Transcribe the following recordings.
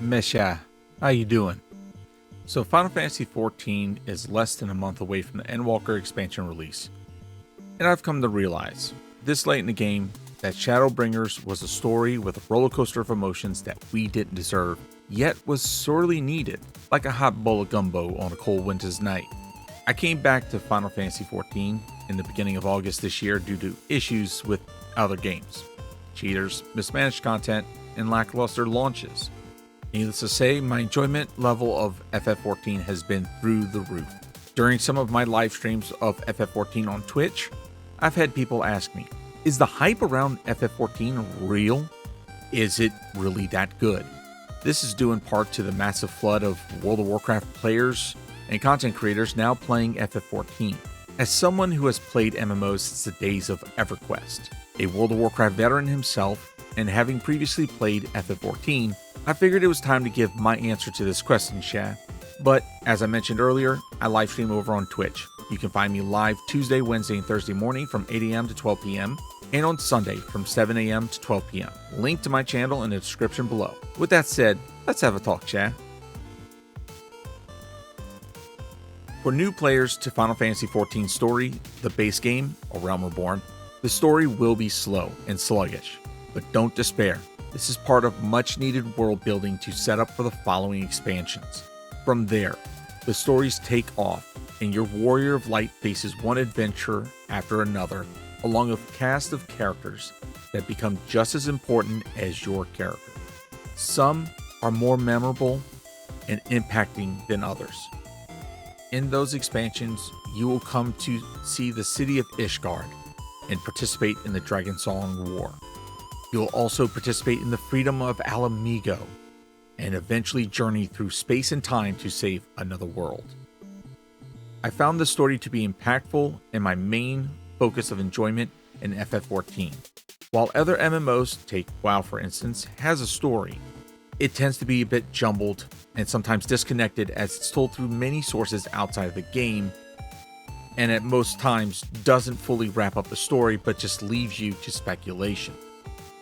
Mesha, how you doing? So Final Fantasy XIV is less than a month away from the Endwalker expansion release, and I've come to realize, this late in the game, that Shadowbringers was a story with a roller coaster of emotions that we didn't deserve, yet was sorely needed, like a hot bowl of gumbo on a cold winter's night. I came back to Final Fantasy XIV in the beginning of August this year due to issues with other games, cheaters, mismanaged content, and lackluster launches. Needless to say, my enjoyment level of FF14 has been through the roof. During some of my live streams of FF14 on Twitch, I've had people ask me, is the hype around FF14 real? Is it really that good? This is due in part to the massive flood of World of Warcraft players and content creators now playing FF14. As someone who has played MMOs since the days of EverQuest, a World of Warcraft veteran himself, and having previously played FF14, I figured it was time to give my answer to this question, Sha. But, as I mentioned earlier, I live stream over on Twitch. You can find me live Tuesday, Wednesday, and Thursday morning from 8 a.m. to 12 p.m. and on Sunday from 7 a.m. to 12 p.m. Link to my channel in the description below. With that said, let's have a talk, Sha. For new players to Final Fantasy XIV story, the base game, A Realm Reborn, the story will be slow and sluggish. But don't despair. This is part of much needed world building to set up for the following expansions. From there, the stories take off, and your Warrior of Light faces one adventure after another, along with a cast of characters that become just as important as your character. Some are more memorable and impacting than others. In those expansions, you will come to see the city of Ishgard and participate in the Dragon Song War. You'll also participate in the freedom of Alamigo and eventually journey through space and time to save another world. I found the story to be impactful and my main focus of enjoyment in FF14. While other MMOs, take WoW for instance, has a story, it tends to be a bit jumbled and sometimes disconnected as it's told through many sources outside of the game, and at most times doesn't fully wrap up the story but just leaves you to speculation.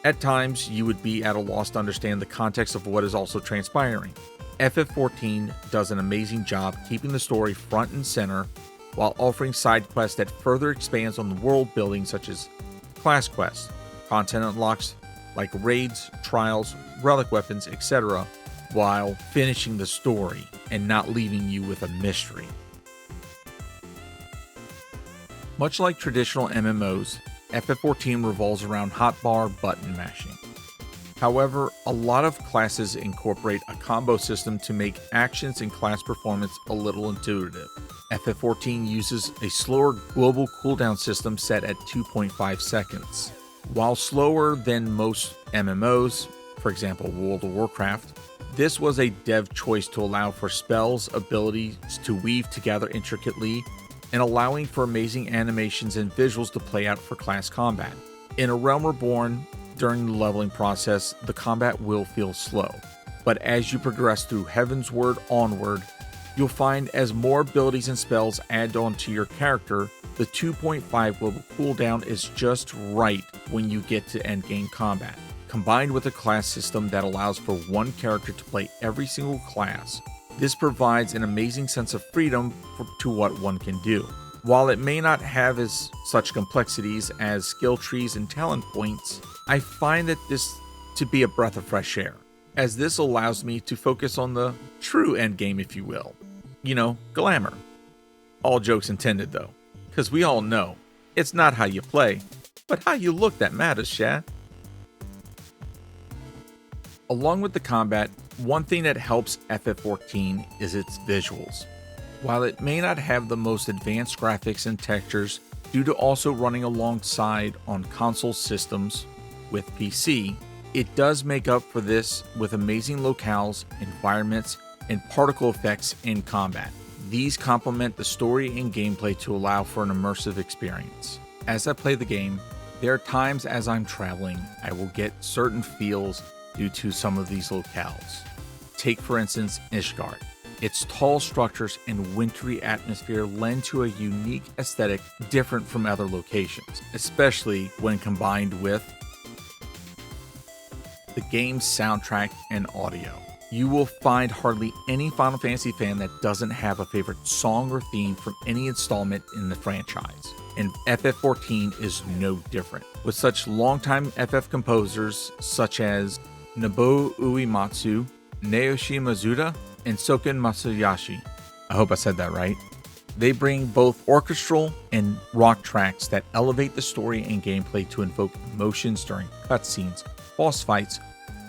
At times, you would be at a loss to understand the context of what is also transpiring. FF14 does an amazing job keeping the story front and center while offering side quests that further expands on the world building, such as class quests, content unlocks like raids, trials, relic weapons, etc., while finishing the story and not leaving you with a mystery. Much like traditional MMOs, FF14 revolves around hotbar button mashing. However, a lot of classes incorporate a combo system to make actions and class performance a little intuitive. FF14 uses a slower global cooldown system set at 2.5 seconds. While slower than most MMOs, for example World of Warcraft, this was a dev choice to allow for spells, abilities to weave together intricately, and allowing for amazing animations and visuals to play out for class combat. In A Realm Reborn, during the leveling process, the combat will feel slow, but as you progress through Heavensward onward, you'll find as more abilities and spells add on to your character, the 2.5 global cooldown is just right when you get to endgame combat. Combined with a class system that allows for one character to play every single class, this provides an amazing sense of freedom to what one can do. While it may not have as such complexities as skill trees and talent points, I find that this to be a breath of fresh air, as this allows me to focus on the true endgame, if you will. You know, glamour. All jokes intended though, because we all know, it's not how you play, but how you look that matters, Sha. Along with the combat, one thing that helps FF14 is its visuals. While it may not have the most advanced graphics and textures due to also running alongside on console systems with PC, it does make up for this with amazing locales, environments, and particle effects in combat. These complement the story and gameplay to allow for an immersive experience. As I play the game, there are times as I'm traveling, I will get certain feels due to some of these locales. Take for instance Ishgard. Its tall structures and wintry atmosphere lend to a unique aesthetic different from other locations, especially when combined with the game's soundtrack and audio. You will find hardly any Final Fantasy fan that doesn't have a favorite song or theme from any installment in the franchise, and FF14 is no different. With such longtime FF composers such as Nobuo Uematsu, Naoshi Mizuta, and Soken Masayoshi, I hope I said that right, they bring both orchestral and rock tracks that elevate the story and gameplay to invoke emotions during cutscenes, boss fights,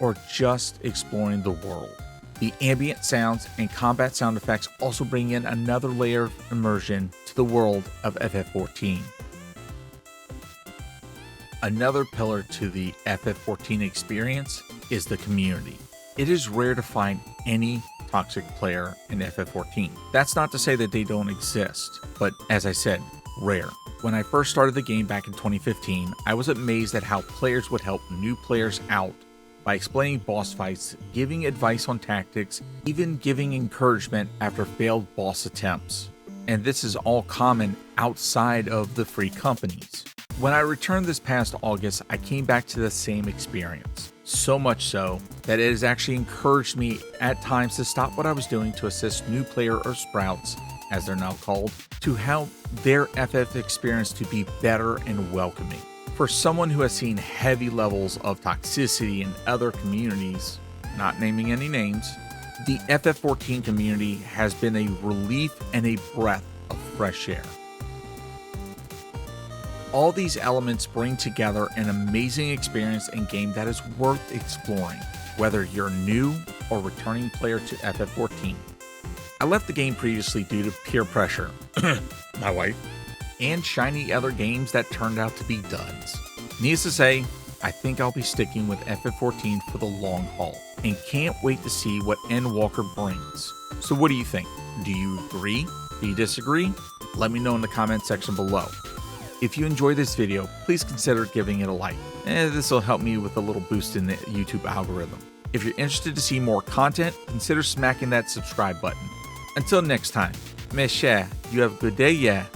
or just exploring the world. The ambient sounds and combat sound effects also bring in another layer of immersion to the world of FF14. Another pillar to the FF14 experience is the community. It is rare to find any toxic player in FF14. That's not to say that they don't exist, but as I said, rare. When I first started the game back in 2015, I was amazed at how players would help new players out by explaining boss fights, giving advice on tactics, even giving encouragement after failed boss attempts. And this is all common outside of the free companies. When I returned this past August, I came back to the same experience. So much so that it has actually encouraged me at times to stop what I was doing to assist new player or sprouts, as they're now called, to help their FF experience to be better and welcoming. For someone who has seen heavy levels of toxicity in other communities, not naming any names, the FF14 community has been a relief and a breath of fresh air. All these elements bring together an amazing experience and game that is worth exploring, whether you're new or returning player to FF14. I left the game previously due to peer pressure, my wife, and shiny other games that turned out to be duds. Needless to say, I think I'll be sticking with FF14 for the long haul, and can't wait to see what Endwalker brings. So what do you think? Do you agree? Do you disagree? Let me know in the comment section below. If you enjoyed this video, please consider giving it a like. This will help me with a little boost in the YouTube algorithm. If you're interested to see more content, consider smacking that subscribe button. Until next time, mes chers, you have a good day, yeah.